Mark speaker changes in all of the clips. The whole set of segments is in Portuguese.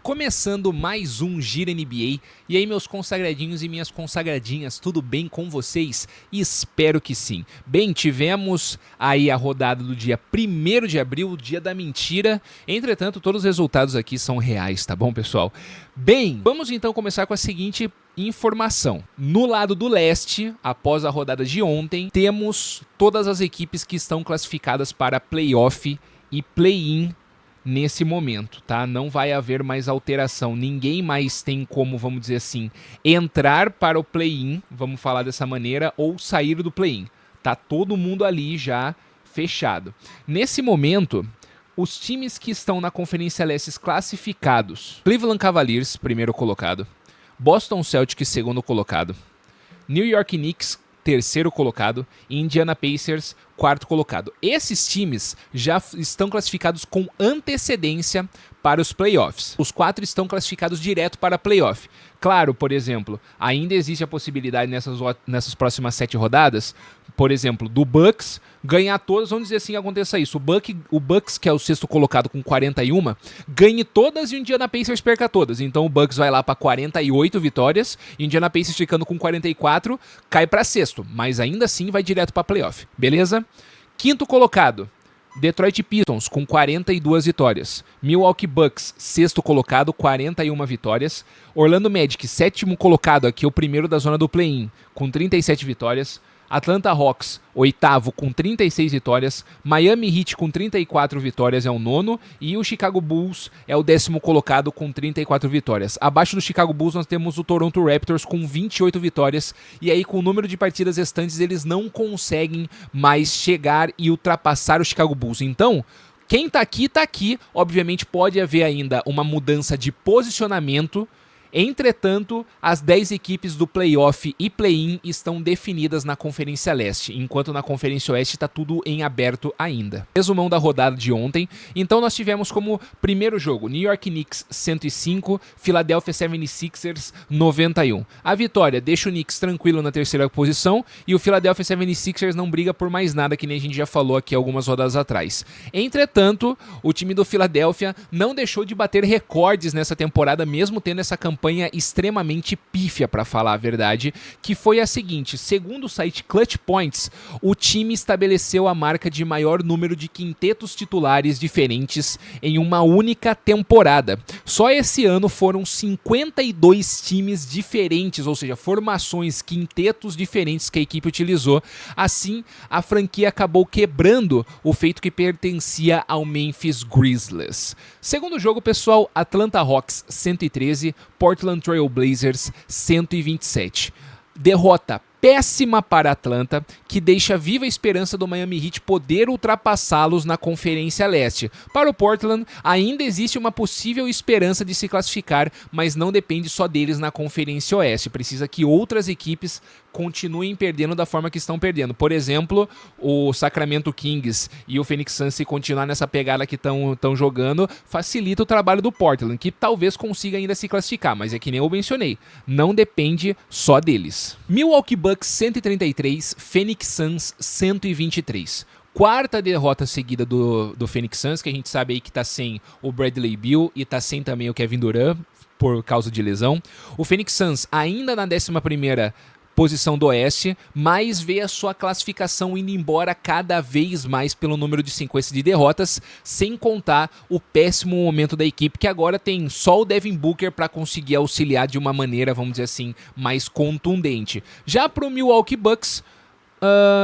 Speaker 1: Começando mais um Gira NBA. E aí, meus consagradinhos e minhas consagradinhas, tudo bem com vocês? Espero que sim. Bem, tivemos aí a rodada do dia 1º de abril, o dia da mentira. Entretanto, todos os resultados aqui são reais, tá bom, pessoal? Bem, vamos então começar com a seguinte informação. No lado do leste, após a rodada de ontem, temos todas as equipes que estão classificadas para playoff e play-in nesse momento, tá? Não vai haver mais alteração. Ninguém mais tem como, vamos dizer assim, entrar para o play-in, vamos falar dessa maneira, ou sair do play-in. Tá todo mundo ali já fechado. Nesse momento, os times que estão na Conferência Leste classificados: Cleveland Cavaliers, primeiro colocado; Boston Celtics, segundo colocado; New York Knicks, terceiro colocado; e Indiana Pacers, quarto colocado. Esses times já estão classificados com antecedência para os playoffs. Os 4 estão classificados direto para playoff. Claro, por exemplo, ainda existe a possibilidade nessas próximas 7 rodadas, por exemplo, do Bucks ganhar todas, vamos dizer assim, aconteça isso. O Bucks, que é o sexto colocado com 41, ganhe todas e o Indiana Pacers perca todas. Então o Bucks vai lá para 48 vitórias, e o Indiana Pacers ficando com 44, cai para sexto, mas ainda assim vai direto para playoff, beleza? Quinto colocado, Detroit Pistons, com 42 vitórias. Milwaukee Bucks, sexto colocado, 41 vitórias. Orlando Magic, sétimo colocado, aqui o primeiro da zona do play-in, com 37 vitórias. Atlanta Hawks, oitavo, com 36 vitórias. Miami Heat, com 34 vitórias, é o nono. E o Chicago Bulls é o 10º colocado, com 34 vitórias. Abaixo do Chicago Bulls, nós temos o Toronto Raptors, com 28 vitórias. E aí, com o número de partidas restantes, eles não conseguem mais chegar e ultrapassar o Chicago Bulls. Então, quem tá aqui. Obviamente, pode haver ainda uma mudança de posicionamento. Entretanto, as 10 equipes do playoff e play-in estão definidas na Conferência Leste, enquanto na Conferência Oeste está tudo em aberto ainda. Resumão da rodada de ontem. Então nós tivemos como primeiro jogo New York Knicks 105, Philadelphia 76ers 91. A vitória deixa o Knicks tranquilo na terceira posição e o Philadelphia 76ers não briga por mais nada, que nem a gente já falou aqui algumas rodadas atrás. Entretanto, o time do Philadelphia não deixou de bater recordes nessa temporada, mesmo tendo essa campanha extremamente pífia, para falar a verdade, que foi a seguinte: segundo o site Clutch Points, o time estabeleceu a marca de maior número de quintetos titulares diferentes em uma única temporada. Só esse ano foram 52 times diferentes, ou seja, formações, quintetos diferentes que a equipe utilizou. Assim, a franquia acabou quebrando o feito que pertencia ao Memphis Grizzlies. Segundo jogo, pessoal, Atlanta Hawks 113, Portland Trail Blazers 127. Derrota péssima para Atlanta, que deixa viva a esperança do Miami Heat poder ultrapassá-los na Conferência Leste. Para o Portland, ainda existe uma possível esperança de se classificar, mas não depende só deles na Conferência Oeste. Precisa que outras equipes continuem perdendo da forma que estão perdendo. Por exemplo, o Sacramento Kings e o Phoenix Suns, se continuar nessa pegada que estão jogando, facilita o trabalho do Portland, que talvez consiga ainda se classificar, mas é que nem eu mencionei, não depende só deles. Milwaukee Bucks 133, Phoenix Suns 123. Quarta derrota seguida do Phoenix Suns, que a gente sabe aí que tá sem o Bradley Beal e tá sem também o Kevin Durant por causa de lesão. O Phoenix Suns ainda na 11ª posição do Oeste, mas vê a sua classificação indo embora cada vez mais pelo número de sequência de derrotas, sem contar o péssimo momento da equipe, que agora tem só o Devin Booker para conseguir auxiliar de uma maneira, vamos dizer assim, mais contundente. Já para o Milwaukee Bucks,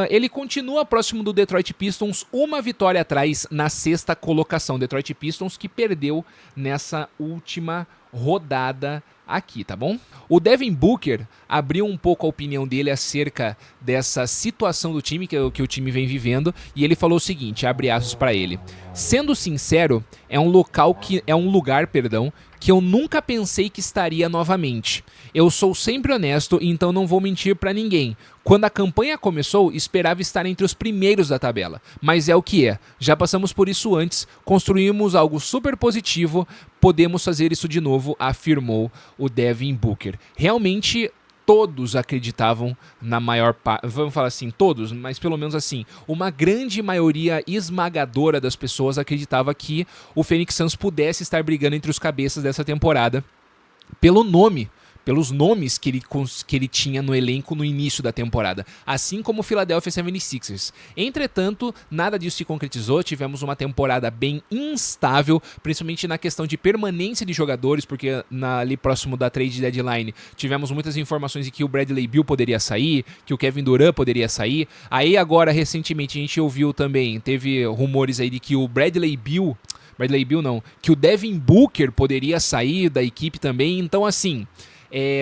Speaker 1: ele continua próximo do Detroit Pistons, uma vitória atrás na 6ª colocação. Detroit Pistons que perdeu nessa última rodada aqui, tá bom? O Devin Booker abriu um pouco a opinião dele acerca dessa situação do time, que o time vem vivendo, e ele falou o seguinte, abre aspas para ele: sendo sincero, é um lugar, que eu nunca pensei que estaria novamente. Eu sou sempre honesto, então não vou mentir pra ninguém. Quando a campanha começou, esperava estar entre os primeiros da tabela, mas é o que é. Já passamos por isso antes, construímos algo super positivo, podemos fazer isso de novo, afirmou o Devin Booker. Realmente, todos acreditavam, na maior parte, vamos falar assim, todos, mas pelo menos assim, uma grande maioria esmagadora das pessoas acreditava que o Phoenix Suns pudesse estar brigando entre os cabeças dessa temporada pelo nome, pelos nomes que ele tinha no elenco no início da temporada, assim como o Philadelphia 76ers. Entretanto, nada disso se concretizou, tivemos uma temporada bem instável, principalmente na questão de permanência de jogadores, porque ali próximo da trade deadline tivemos muitas informações de que o Bradley Beal poderia sair, que o Kevin Durant poderia sair. Aí agora, recentemente, a gente ouviu também, teve rumores aí de que o Bradley Beal não, que o Devin Booker poderia sair da equipe também, então assim...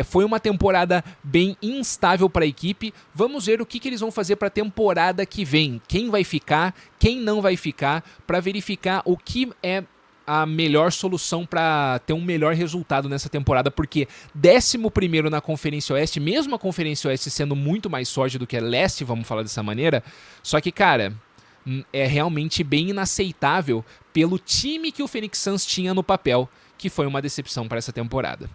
Speaker 1: foi uma temporada bem instável para a equipe. Vamos ver o que eles vão fazer para a temporada que vem. Quem vai ficar, quem não vai ficar, para verificar o que é a melhor solução para ter um melhor resultado nessa temporada, porque 11º na Conferência Oeste, mesmo a Conferência Oeste sendo muito mais sólida do que a Leste, vamos falar dessa maneira, só que, cara, é realmente bem inaceitável pelo time que o Phoenix Suns tinha no papel, que foi uma decepção para essa temporada.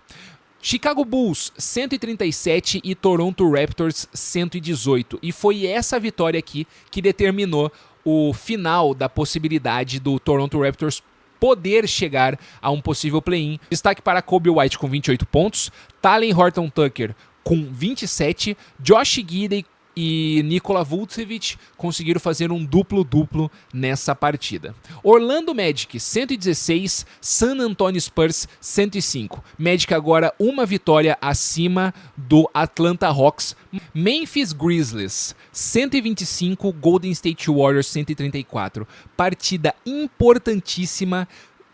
Speaker 1: Chicago Bulls 137 e Toronto Raptors 118. E foi essa vitória aqui que determinou o final da possibilidade do Toronto Raptors poder chegar a um possível play-in. Destaque para Kobe White com 28 pontos, Talen Horton-Tucker com 27, Josh Giddey e Nikola Vucevic conseguiram fazer um duplo-duplo nessa partida. Orlando Magic 116, San Antonio Spurs 105. Magic agora uma vitória acima do Atlanta Hawks. Memphis Grizzlies 125, Golden State Warriors 134. Partida importantíssima.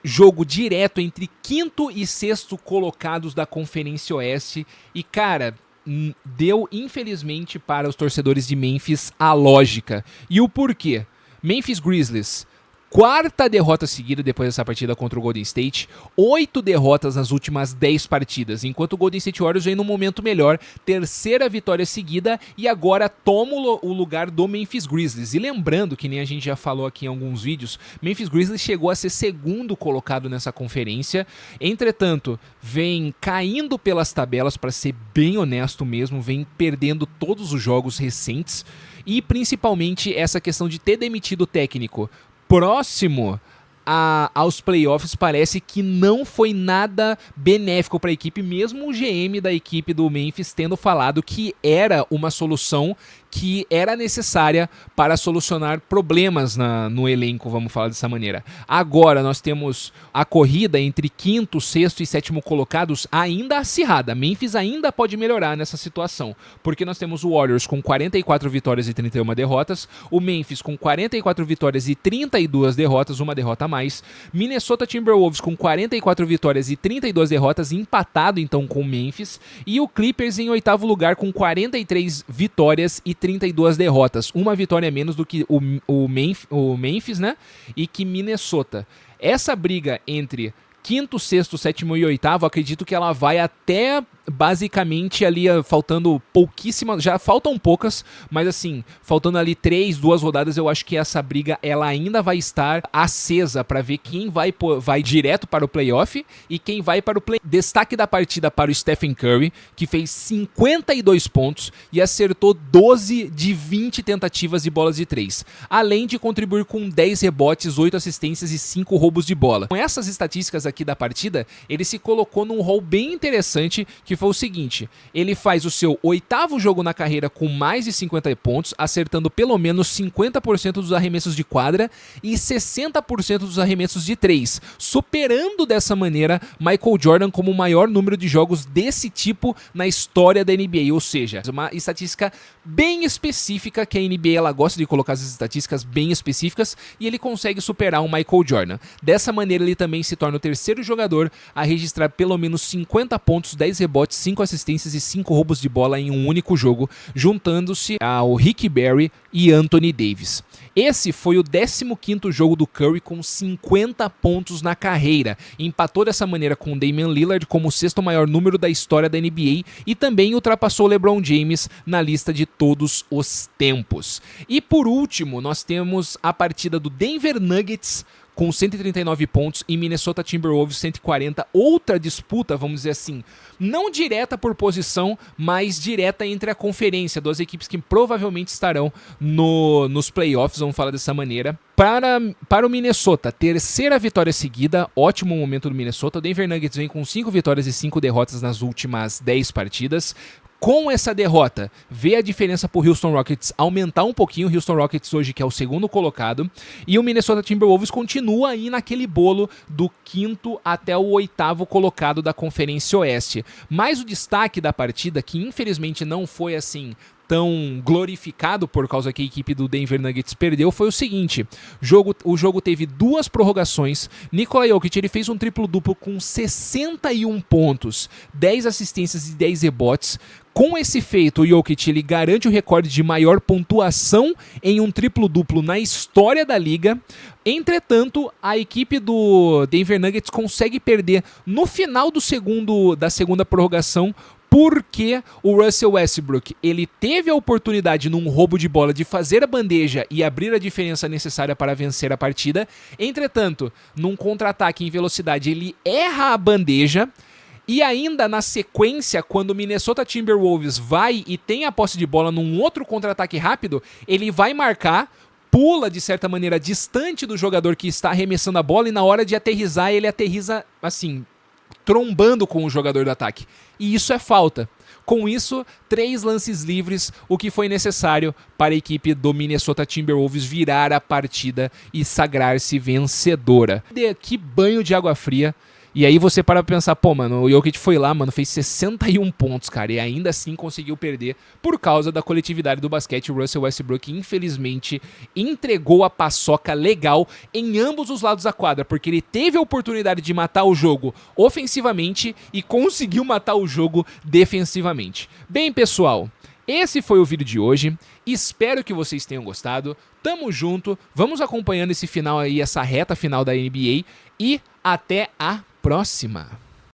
Speaker 1: Jogo direto entre quinto e sexto colocados da Conferência Oeste. E, cara, deu, infelizmente, para os torcedores de Memphis a lógica. E o porquê? Memphis Grizzlies, 4ª derrota seguida depois dessa partida contra o Golden State, 8 derrotas nas últimas 10 partidas, enquanto o Golden State Warriors vem num momento melhor, 3ª vitória seguida e agora toma o lugar do Memphis Grizzlies. E lembrando, que nem a gente já falou aqui em alguns vídeos, Memphis Grizzlies chegou a ser 2º colocado nessa conferência, entretanto, vem caindo pelas tabelas, para ser bem honesto mesmo, vem perdendo todos os jogos recentes e principalmente essa questão de ter demitido o técnico próximo aos playoffs parece que não foi nada benéfico para a equipe, mesmo o GM da equipe do Memphis tendo falado que era uma solução que era necessária para solucionar problemas no elenco, vamos falar dessa maneira. Agora nós temos a corrida entre 5º, 6º e 7º colocados ainda acirrada. Memphis ainda pode melhorar nessa situação, porque nós temos o Warriors com 44 vitórias e 31 derrotas, o Memphis com 44 vitórias e 32 derrotas, uma derrota a mais, Minnesota Timberwolves com 44 vitórias e 32 derrotas, empatado então com o Memphis, e o Clippers em 8º lugar com 43 vitórias e 32 derrotas, uma vitória menos do que o Memphis, né? E que Minnesota. Essa briga entre 5º, 6º, 7º e 8º, acredito que ela vai até basicamente ali faltando pouquíssimas, já faltam poucas, mas assim, faltando ali 2 rodadas, eu acho que essa briga ela ainda vai estar acesa para ver quem vai direto para o playoff e quem vai para o play. Destaque da partida para o Stephen Curry, que fez 52 pontos e acertou 12 de 20 tentativas de bolas de 3, além de contribuir com 10 rebotes, 8 assistências e 5 roubos de bola. Com essas estatísticas aqui da partida, ele se colocou num rol bem interessante, que foi o seguinte: ele faz o seu 8º jogo na carreira com mais de 50 pontos, acertando pelo menos 50% dos arremessos de quadra e 60% dos arremessos de 3, superando dessa maneira Michael Jordan como o maior número de jogos desse tipo na história da NBA, ou seja, uma estatística bem específica, que a NBA ela gosta de colocar as estatísticas bem específicas, e ele consegue superar o Michael Jordan. Dessa maneira ele também se torna o 3º jogador a registrar pelo menos 50 pontos, 10 rebotes, 5 assistências e 5 roubos de bola em um único jogo, juntando-se ao Rick Barry e Anthony Davis. Esse foi o 15º jogo do Curry com 50 pontos na carreira. Empatou dessa maneira com Damian Lillard como o 6º maior número da história da NBA e também ultrapassou LeBron James na lista de todos os tempos. E por último, nós temos a partida do Denver Nuggets com 139 pontos e Minnesota Timberwolves 140. Outra disputa, vamos dizer assim, não direta por posição, mas direta entre a conferência, duas equipes que provavelmente estarão nos playoffs, vamos falar dessa maneira. Para o Minnesota, terceira vitória seguida, ótimo momento do Minnesota. O Denver Nuggets vem com 5 vitórias e 5 derrotas nas últimas 10 partidas. Com essa derrota, vê a diferença para o Houston Rockets aumentar um pouquinho. O Houston Rockets hoje que é o segundo colocado. E o Minnesota Timberwolves continua aí naquele bolo do 5º até o 8º colocado da Conferência Oeste. Mas o destaque da partida, que infelizmente não foi assim tão glorificado por causa que a equipe do Denver Nuggets perdeu, foi o seguinte: o jogo teve 2 prorrogações. Nikola Jokic ele fez um triplo-duplo com 61 pontos, 10 assistências e 10 rebotes. Com esse feito, o Jokic ele garante o recorde de maior pontuação em um triplo-duplo na história da liga. Entretanto, a equipe do Denver Nuggets consegue perder no final da segunda prorrogação, porque o Russell Westbrook ele teve a oportunidade num roubo de bola de fazer a bandeja e abrir a diferença necessária para vencer a partida. Entretanto, num contra-ataque em velocidade, ele erra a bandeja. E ainda na sequência, quando o Minnesota Timberwolves vai e tem a posse de bola num outro contra-ataque rápido, ele vai marcar, pula de certa maneira distante do jogador que está arremessando a bola e na hora de aterrissar, ele aterrissa assim, trombando com o jogador do ataque. E isso é falta. Com isso, 3 lances livres, o que foi necessário para a equipe do Minnesota Timberwolves virar a partida e sagrar-se vencedora. Que banho de água fria. E aí você para pra pensar, pô, mano, o Jokic foi lá, mano, fez 61 pontos, cara, e ainda assim conseguiu perder por causa da coletividade do basquete. O Russell Westbrook, infelizmente, entregou a paçoca legal em ambos os lados da quadra, porque ele teve a oportunidade de matar o jogo ofensivamente e conseguiu matar o jogo defensivamente. Bem, pessoal, esse foi o vídeo de hoje, espero que vocês tenham gostado, tamo junto, vamos acompanhando esse final aí, essa reta final da NBA e até a próxima!